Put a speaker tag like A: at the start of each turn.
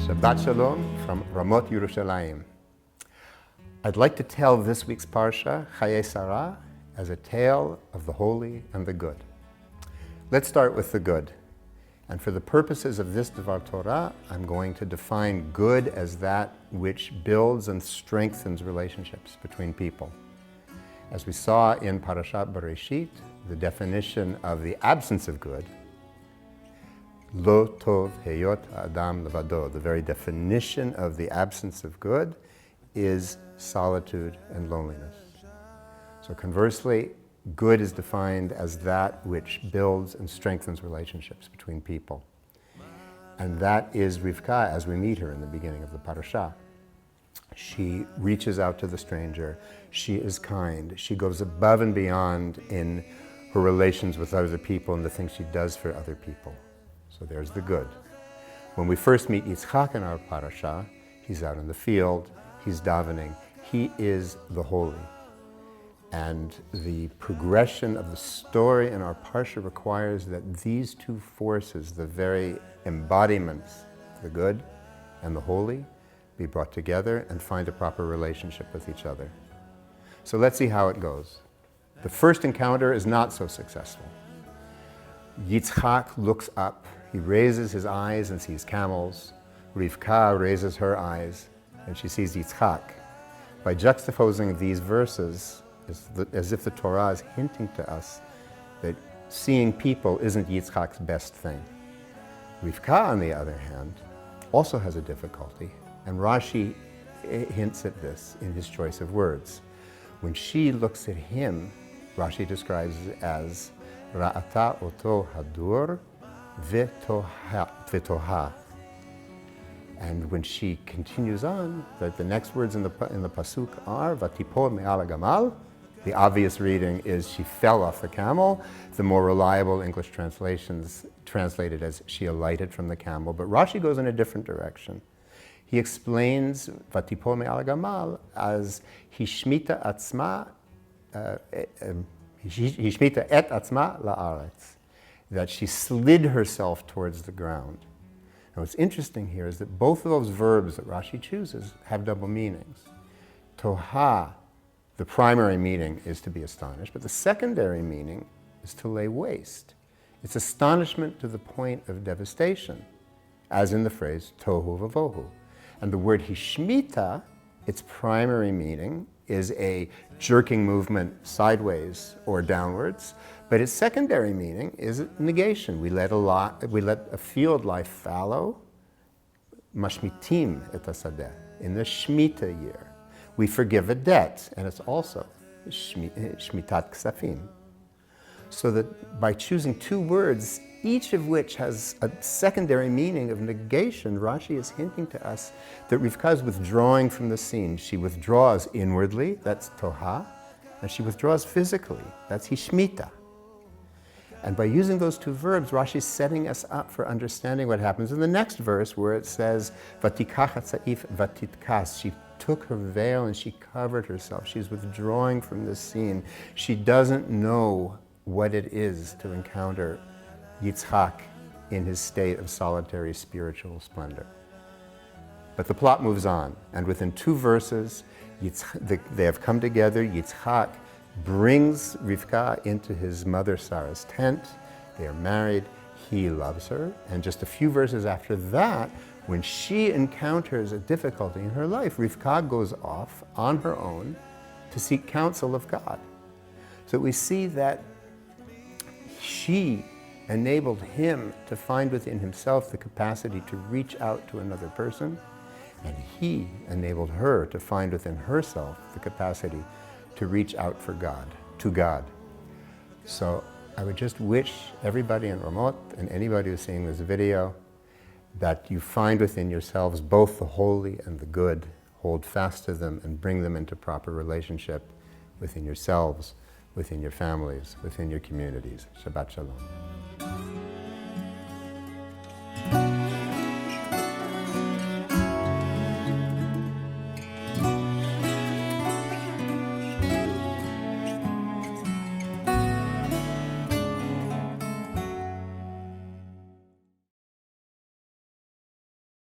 A: Shabbat Shalom from Ramot, Yerushalayim. I'd like to tell this week's Parsha, Chayei Sara, as a tale of the holy and the good. Let's start with the good. And for the purposes of this Dvar Torah, I'm going to define good as that which builds and strengthens relationships between people. As we saw in Parashat Bereshit, the definition of the absence of good, Lo tov heyot adam levado, the very definition of the absence of good is solitude and loneliness. So conversely, good is defined as that which builds and strengthens relationships between people. And that is Rivka as we meet her in the beginning of the parasha. She reaches out to the stranger, she is kind, she goes above and beyond in her relations with other people and the things she does for other people. So there's the good. When we first meet Yitzchak in our parasha, he's out in the field, he's davening, he is the holy. And the progression of the story in our parsha requires that these two forces, the very embodiments, the good and the holy, be brought together and find a proper relationship with each other. So let's see how it goes. The first encounter is not so successful. Yitzchak looks up, he raises his eyes and sees camels. Rivka raises her eyes and she sees Yitzchak. By juxtaposing these verses, as if the Torah is hinting to us that seeing people isn't Yitzchak's best thing. Rivka, on the other hand, also has a difficulty, and Rashi hints at this in his choice of words. When she looks at him, Rashi describes it as Ra'ata oto hadur v'toha. And when she continues on, the next words in the pasuk are Vatipol me'al gamal. The obvious reading is she fell off the camel. The more reliable English translations translate it as she alighted from the camel. But Rashi goes in a different direction. He explains Vatipol me'al gamal as Hishmita atzma, Hishmita et atzma la'aretz, that she slid herself towards the ground. Now what's interesting here is that both of those verbs that Rashi chooses have double meanings. Toha, the primary meaning is to be astonished, but the secondary meaning is to lay waste. It's astonishment to the point of devastation, as in the phrase tohu vavohu. And the word hishmita, its primary meaning is a jerking movement sideways or downwards, but its secondary meaning is negation. We let a field lie fallow, mashmitim et hasadeh, in the Shemitah year. We forgive a debt, and it's also shmitat ksafim. So that by choosing two words, each of which has a secondary meaning of negation, Rashi is hinting to us that Rivka is withdrawing from the scene. She withdraws inwardly, that's toha, and she withdraws physically, that's hishmita. And by using those two verbs, Rashi is setting us up for understanding what happens in the next verse where it says, Vatikach hatzaif vatitkas. She took her veil and she covered herself. She's withdrawing from the scene. She doesn't know what it is to encounter Yitzchak in his state of solitary spiritual splendor. But the plot moves on, and within two verses, they have come together. Yitzchak brings Rivka into his mother Sara's tent. They are married. He loves her. And just a few verses after that, when she encounters a difficulty in her life, Rivka goes off on her own to seek counsel of God. So we see that she enabled him to find within himself the capacity to reach out to another person, and he enabled her to find within herself the capacity to reach out to God. So I would just wish everybody in Ramot and anybody who's seeing this video that you find within yourselves both the holy and the good, hold fast to them and bring them into proper relationship within yourselves, within your families, within your communities. Shabbat Shalom.